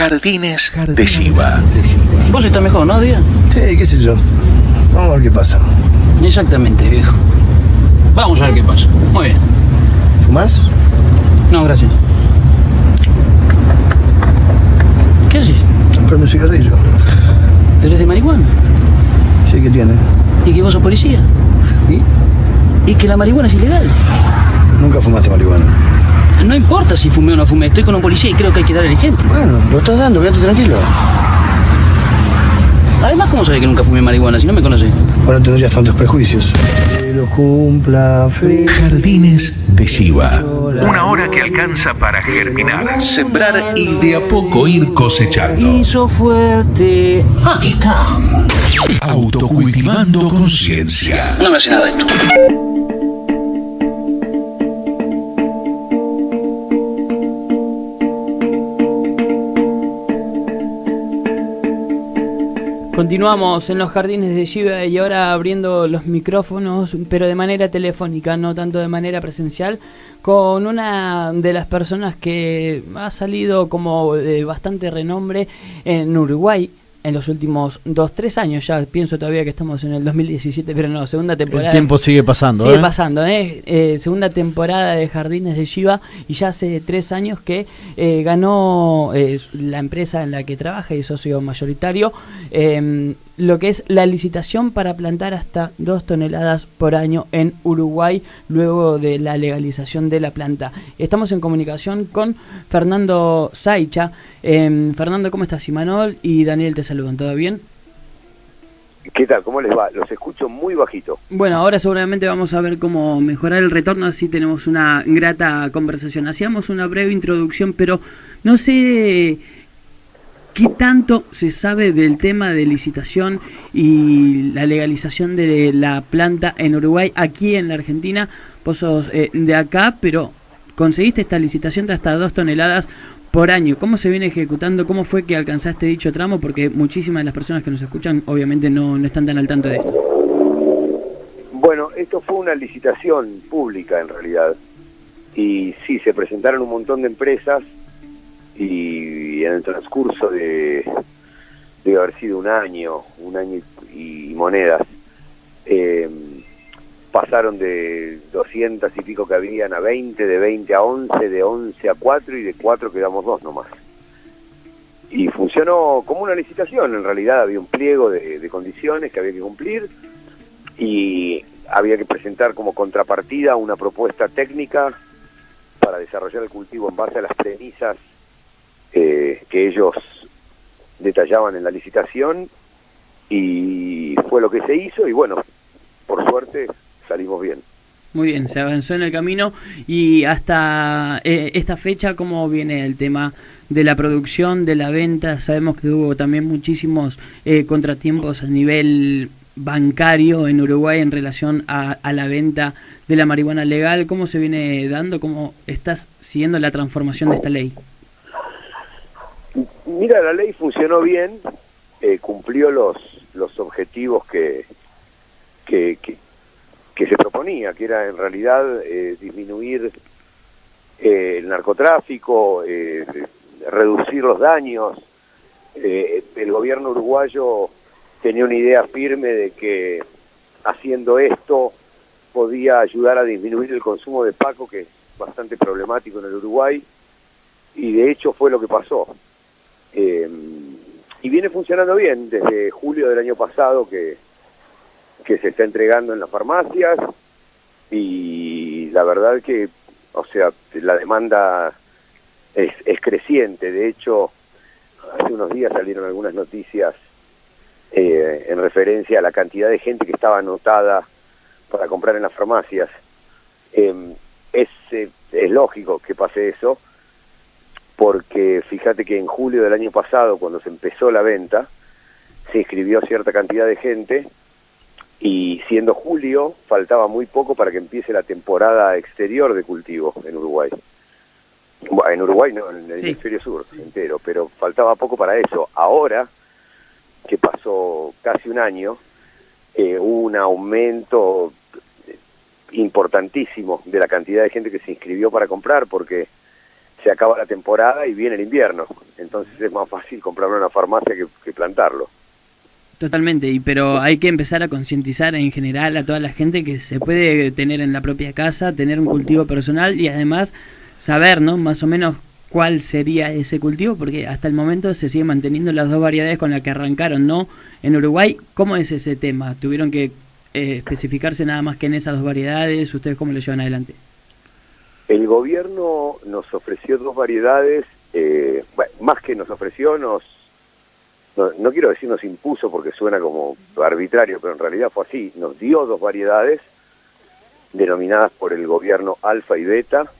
Jardines de Chiva. Vos estás mejor, ¿no, Díaz? Sí, qué sé yo. Vamos a ver qué pasa. Exactamente, viejo. Vamos a ver qué pasa. Muy bien. ¿Fumás? No, gracias. ¿Qué haces? Prende un cigarrillo. ¿Pero es de marihuana? Sí, ¿qué tiene? ¿Y que vos sos policía? ¿Y? ¿Y que la marihuana es ilegal? Nunca fumaste marihuana. No importa si fumé o no fumé, estoy con un policía y creo que hay que dar el ejemplo. Bueno, lo estás dando, quédate tranquilo. Además, ¿cómo sabés que nunca fumé marihuana si no me conocés? Bueno, tendrías tantos prejuicios. Que lo cumpla feliz. Jardines de Chiva. Una hora que alcanza para germinar, sembrar y de a poco ir cosechando. Hizo fuerte. Aquí está. Autocultivando conciencia. No me hace nada esto. Continuamos en los Jardines de Chiva y ahora abriendo los micrófonos, pero de manera telefónica, no tanto de manera presencial, con una de las personas que ha salido como de bastante renombre en Uruguay en los últimos 2-3 años. Ya pienso todavía que estamos en el 2017, pero no, segunda temporada. El tiempo sigue pasando. Sigue pasando, segunda temporada de Jardines de Chiva y ya hace 3 años que ganó la empresa en la que trabaja y socio mayoritario lo que es la licitación para plantar hasta 2 toneladas por año en Uruguay luego de la legalización de la planta. Estamos en comunicación con Fernando Saicha. Fernando, ¿cómo estás? Imanol y Daniel te saludan, ¿todo bien? ¿Qué tal? ¿Cómo les va? Los escucho muy bajito. Bueno, ahora seguramente vamos a ver cómo mejorar el retorno, así tenemos una grata conversación. Hacíamos una breve introducción, pero no sé qué tanto se sabe del tema de licitación y la legalización de la planta en Uruguay, aquí en la Argentina. Vos sos de acá, pero conseguiste esta licitación de hasta 2 toneladas por año. ¿Cómo se viene ejecutando? ¿Cómo fue que alcanzaste dicho tramo? Porque muchísimas de las personas que nos escuchan obviamente no están tan al tanto de esto. Bueno, esto fue una licitación pública en realidad. Y sí, se presentaron un montón de empresas y en el transcurso de haber sido un año y monedas, pasaron de 200 y pico que habían a 20, de 20 a 11, de 11 a 4 y de 4 quedamos 2 nomás. Y funcionó como una licitación, en realidad había un pliego de condiciones que había que cumplir y había que presentar como contrapartida una propuesta técnica para desarrollar el cultivo en base a las premisas que ellos detallaban en la licitación, y fue lo que se hizo y bueno, por suerte salimos bien. Muy bien, se avanzó en el camino. Y hasta esta fecha, ¿cómo viene el tema de la producción, de la venta? Sabemos que hubo también muchísimos contratiempos a nivel bancario en Uruguay en relación a la venta de la marihuana legal. ¿Cómo se viene dando? ¿Cómo estás siguiendo la transformación de esta ley? Mira, la ley funcionó bien, cumplió los objetivos que se proponía, que era en realidad disminuir el narcotráfico, reducir los daños. El gobierno uruguayo tenía una idea firme de que haciendo esto podía ayudar a disminuir el consumo de Paco, que es bastante problemático en el Uruguay, y de hecho fue lo que pasó. Y viene funcionando bien desde julio del año pasado que se está entregando en las farmacias, y la verdad que, o sea, la demanda es creciente. De hecho, hace unos días salieron algunas noticias en referencia a la cantidad de gente que estaba anotada para comprar en las farmacias. Es lógico que pase eso, porque fíjate que en julio del año pasado, cuando se empezó la venta, se inscribió cierta cantidad de gente, y siendo julio, faltaba muy poco para que empiece la temporada exterior de cultivo en Uruguay. Bueno, en Uruguay no, en el hemisferio sur entero, pero faltaba poco para eso. Ahora, que pasó casi un año, hubo un aumento importantísimo de la cantidad de gente que se inscribió para comprar, porque se acaba la temporada y viene el invierno. Entonces es más fácil comprarlo en una farmacia que plantarlo. Totalmente, pero hay que empezar a concientizar en general a toda la gente que se puede tener en la propia casa, tener un cultivo personal y además saber, ¿no?, más o menos cuál sería ese cultivo, porque hasta el momento se siguen manteniendo las dos variedades con las que arrancaron, ¿no? En Uruguay, ¿cómo es ese tema? ¿Tuvieron que especificarse nada más que en esas dos variedades? ¿Ustedes cómo lo llevan adelante? El gobierno nos ofreció dos variedades, bueno, más que nos ofreció, no quiero decir nos impuso porque suena como arbitrario, pero en realidad fue así, nos dio dos variedades denominadas por el gobierno alfa y beta,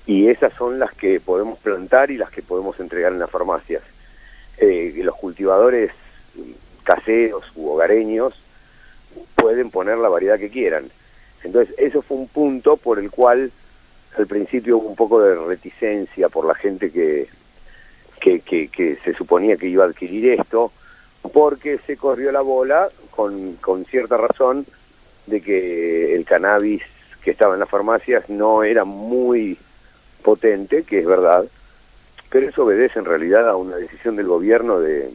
y esas son las que podemos plantar y las que podemos entregar en las farmacias. Los cultivadores caseros u hogareños pueden poner la variedad que quieran. Entonces eso fue un punto por el cual al principio hubo un poco de reticencia por la gente que se suponía que iba a adquirir esto, porque se corrió la bola con cierta razón de que el cannabis que estaba en las farmacias no era muy potente, que es verdad, pero eso obedece en realidad a una decisión del gobierno de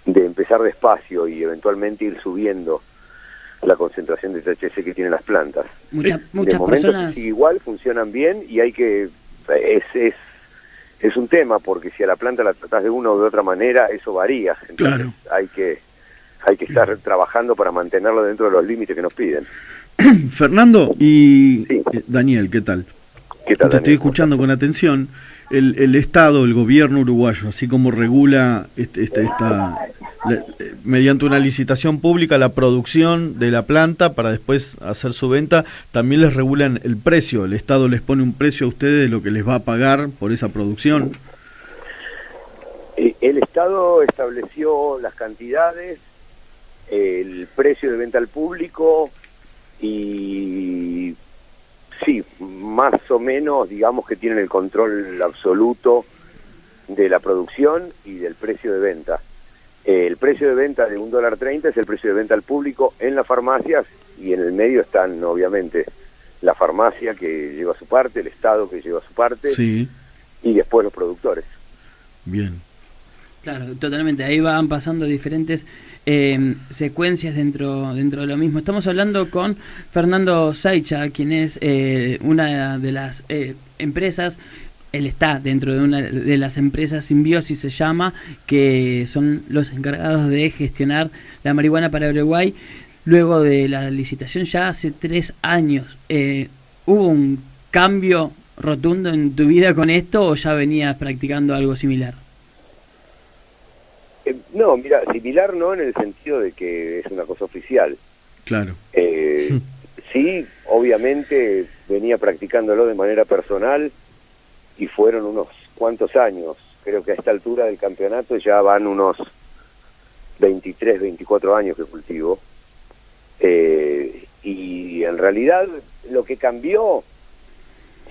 empezar despacio y eventualmente ir subiendo la concentración de THC que tienen las plantas. Muchas de momento personas sigue igual, funcionan bien y hay que es un tema, porque si a la planta la tratás de una o de otra manera, eso varía. Entonces claro, hay que estar trabajando para mantenerlo dentro de los límites que nos piden. Fernando y Sí. Daniel, ¿qué tal? ¿Qué tal, Te estoy Daniel? escuchando con atención. El Estado, el gobierno uruguayo, así como regula mediante una licitación pública la producción de la planta para después hacer su venta, también les regulan el precio. El Estado les pone un precio a ustedes de lo que les va a pagar por esa producción. El Estado estableció las cantidades, el precio de venta al público y sí, más o menos digamos que tienen el control absoluto de la producción y del precio de venta. El precio de venta de $1.30 es el precio de venta al público en las farmacias, y en el medio están obviamente la farmacia que lleva su parte, el Estado que lleva su parte, Sí, y después los productores. bien. Claro, totalmente. Ahí van pasando diferentes secuencias dentro de lo mismo. Estamos hablando con Fernando Saicha, quien es una de las empresas. Él está dentro de una de las empresas, Simbiosis se llama, que son los encargados de gestionar la marihuana para Uruguay. Luego de la licitación ya hace 3 años, ¿hubo un cambio rotundo en tu vida con esto o ya venías practicando algo similar? No, mira, similar no en el sentido de que es una cosa oficial. Claro. Sí, obviamente venía practicándolo de manera personal y fueron unos cuantos años. Creo que a esta altura del campeonato ya van unos 23, 24 años que cultivo. Y en realidad lo que cambió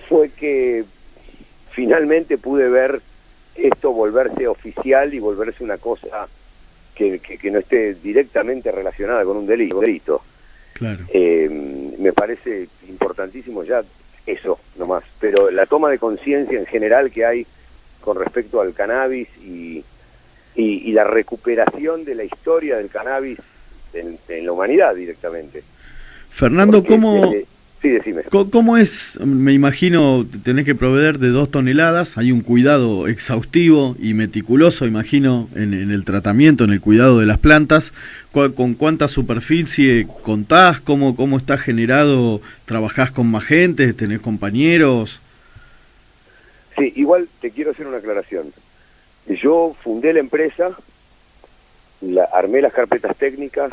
fue que finalmente pude ver esto volverse oficial y volverse una cosa que no esté directamente relacionada con un delito. Claro. Me parece importantísimo ya eso nomás, pero la toma de conciencia en general que hay con respecto al cannabis y la recuperación de la historia del cannabis en la humanidad directamente. Fernando, Porque sí, decime. ¿Cómo es? Me imagino tenés que proveer de 2 toneladas, hay un cuidado exhaustivo y meticuloso, imagino, en el tratamiento, en el cuidado de las plantas. ¿Con cuánta superficie contás? ¿Cómo está generado? ¿Trabajás con más gente? ¿Tenés compañeros? Sí, igual te quiero hacer una aclaración. Yo fundé la empresa, armé las carpetas técnicas,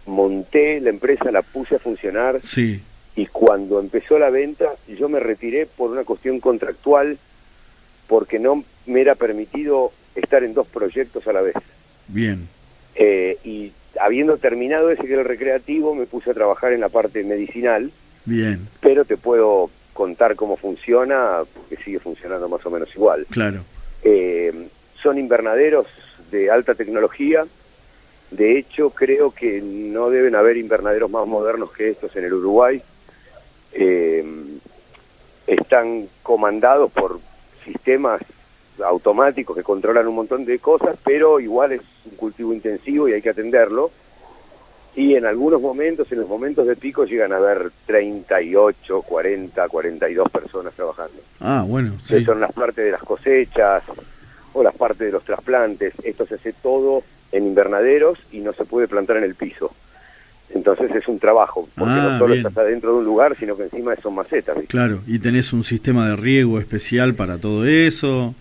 monté la empresa, la puse a funcionar. Sí. Y cuando empezó la venta, yo me retiré por una cuestión contractual, porque no me era permitido estar en 2 proyectos a la vez. Bien. Y habiendo terminado ese que era el recreativo, me puse a trabajar en la parte medicinal. Bien. Pero te puedo contar cómo funciona, porque sigue funcionando más o menos igual. Claro. Son invernaderos de alta tecnología. De hecho, creo que no deben haber invernaderos más modernos que estos en el Uruguay. Están comandados por sistemas automáticos que controlan un montón de cosas, pero igual es un cultivo intensivo y hay que atenderlo. Y en algunos momentos, en los momentos de pico, llegan a haber 38, 40, 42 personas trabajando. Ah, bueno, Que sí. son las partes de las cosechas o las partes de los trasplantes. Esto se hace todo en invernaderos y no se puede plantar en el piso. Entonces es un trabajo, porque no solo bien. estás adentro de un lugar, sino que encima son macetas, ¿viste? Claro, y tenés un sistema de riego especial para todo eso.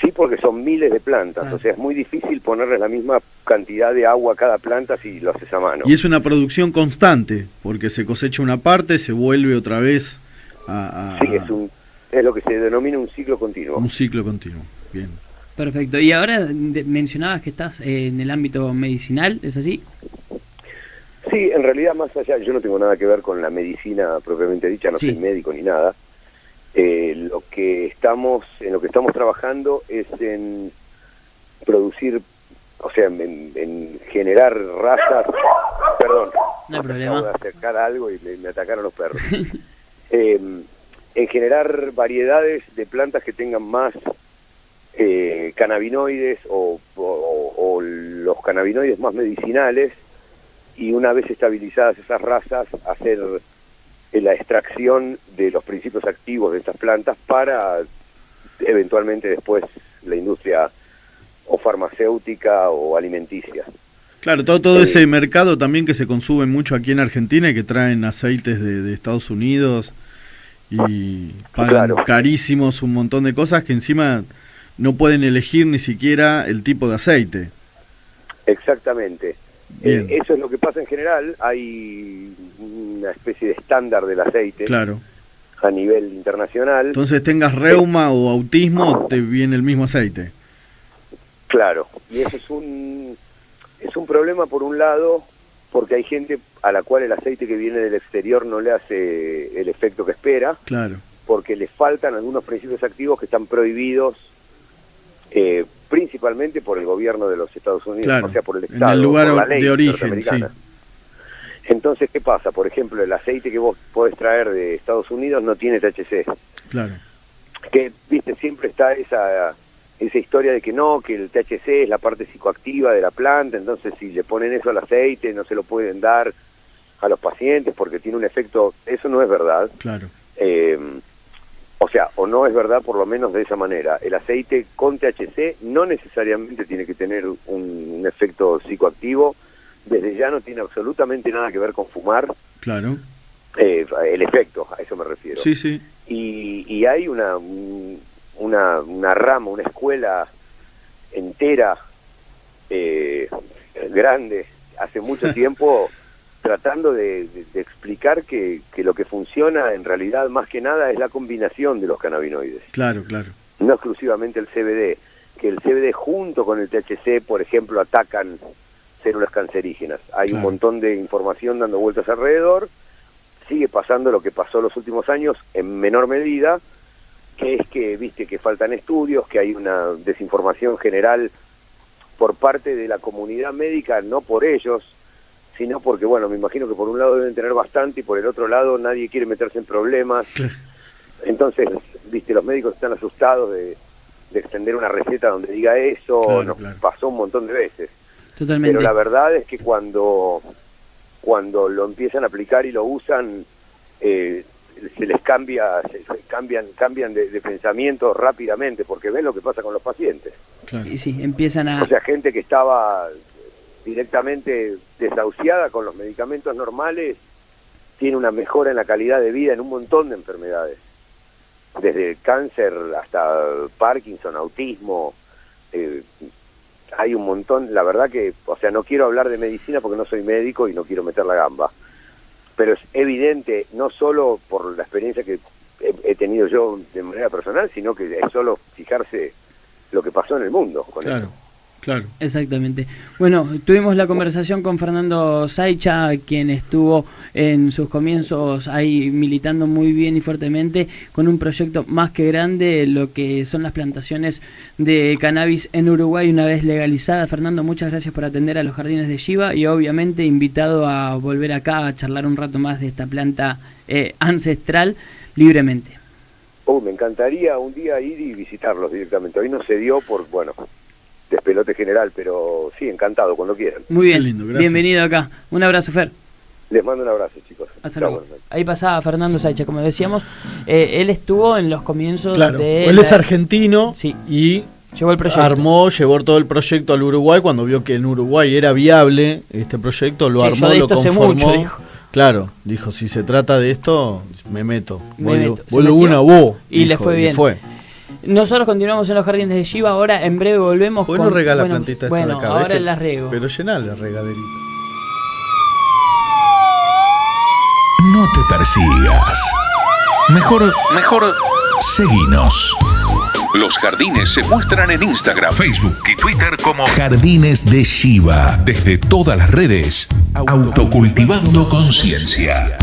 Sí, porque son miles de plantas, Claro. o sea, es muy difícil ponerles la misma cantidad de agua a cada planta si lo haces a mano. Y es una producción constante, porque se cosecha una parte, se vuelve otra vez a Sí, es lo que se denomina un ciclo continuo. un ciclo continuo. Bien. Perfecto. Y ahora mencionabas que estás en el ámbito medicinal, ¿es así? Sí, en realidad más allá, yo no tengo nada que ver con la medicina propiamente dicha, no Sí. soy médico ni nada. En lo que estamos trabajando es en producir, o sea, en generar razas. Perdón, No hay acabo problema. de acercar algo y me atacaron los perros. En generar variedades de plantas que tengan más cannabinoides o los cannabinoides más medicinales, y una vez estabilizadas esas razas, hacer la extracción de los principios activos de estas plantas para eventualmente después la industria o farmacéutica o alimenticia. Claro, todo ese mercado también que se consume mucho aquí en Argentina y que traen aceites de Estados Unidos y pagan Claro. carísimos un montón de cosas que encima no pueden elegir ni siquiera el tipo de aceite. Exactamente. Bien. Eso es lo que pasa en general. Hay una especie de estándar del aceite Claro. a nivel internacional. Entonces tengas reuma o autismo, te viene el mismo aceite. Claro, y eso es un problema por un lado, porque hay gente a la cual el aceite que viene del exterior no le hace el efecto que espera, Claro. porque le faltan algunos principios activos que están prohibidos principalmente por el gobierno de los Estados Unidos, Claro, o sea, por el en Estado, el lugar por la ley de origen, norteamericana. Entonces, ¿qué pasa? Por ejemplo, el aceite que vos podés traer de Estados Unidos no tiene THC, Claro. que, viste, siempre está esa historia de que no, que el THC es la parte psicoactiva de la planta, entonces si le ponen eso al aceite no se lo pueden dar a los pacientes porque tiene un efecto. Eso no es verdad. Claro. O sea, o no es verdad por lo menos de esa manera. El aceite con THC no necesariamente tiene que tener un efecto psicoactivo. Desde ya no tiene absolutamente nada que ver con fumar. Claro. El efecto, a eso me refiero. Sí, sí. Y hay una rama, una escuela entera, grande, hace mucho tiempo, tratando de explicar que lo que funciona en realidad más que nada es la combinación de los cannabinoides, Claro, claro. no exclusivamente el CBD, que el CBD junto con el THC, por ejemplo, atacan células cancerígenas. Hay un Claro. montón de información dando vueltas alrededor. Sigue pasando lo que pasó los últimos años en menor medida, que es que, viste, que faltan estudios, que hay una desinformación general por parte de la comunidad médica, no por ellos, sino porque, bueno, me imagino que por un lado deben tener bastante y por el otro lado nadie quiere meterse en problemas. Entonces, viste, los médicos están asustados de extender una receta donde diga eso. Claro, Nos claro. pasó un montón de veces. Totalmente. Pero la verdad es que cuando lo empiezan a aplicar y lo usan, se les cambian de pensamiento rápidamente, porque ven lo que pasa con los pacientes. Claro. Y sí, empiezan a... O sea, gente que estaba directamente desahuciada con los medicamentos normales, tiene una mejora en la calidad de vida en un montón de enfermedades. Desde cáncer hasta Parkinson, autismo, hay un montón. La verdad que, o sea, no quiero hablar de medicina porque no soy médico y no quiero meter la gamba. Pero es evidente, no solo por la experiencia que he tenido yo de manera personal, sino que es solo fijarse lo que pasó en el mundo con Claro. eso. Claro. Exactamente. Bueno, tuvimos la conversación con Fernando Saicha, quien estuvo en sus comienzos ahí militando muy bien y fuertemente con un proyecto más que grande, lo que son las plantaciones de cannabis en Uruguay una vez legalizada. Fernando, muchas gracias por atender a los Jardines de Giva y obviamente invitado a volver acá a charlar un rato más de esta planta ancestral libremente. Me encantaría un día ir y visitarlos directamente. Hoy no se dio por, bueno, despelote general, pero sí, encantado, cuando quieran. Muy bien, Qué lindo, gracias. bienvenido acá. Un abrazo, Fer. Les mando un abrazo, chicos. Hasta Chao, luego. buenas noches. Ahí pasaba Fernando Saicha, como decíamos. Él estuvo en los comienzos Claro, de... él es argentino Sí. y Llevó el proyecto. llevó todo el proyecto al Uruguay. Cuando vio que en Uruguay era viable este proyecto, lo Sí, armó, yo de lo esto sé conformó. mucho, dijo. Claro, dijo, si se trata de esto, me meto. Me meto. Se Vuelo metió una, vos. y le fue bien. Fue. Nosotros continuamos en los jardines de Giva. Ahora en breve volvemos ¿Por qué no regala plantita esta bueno, de acá? ahora ¿Ves que- las riego. Pero llenale regaderita. No te persigas. Mejor seguinos. Los jardines se muestran en Instagram, Facebook y Twitter como Jardines de Giva. Desde todas las redes, autocultivando conciencia.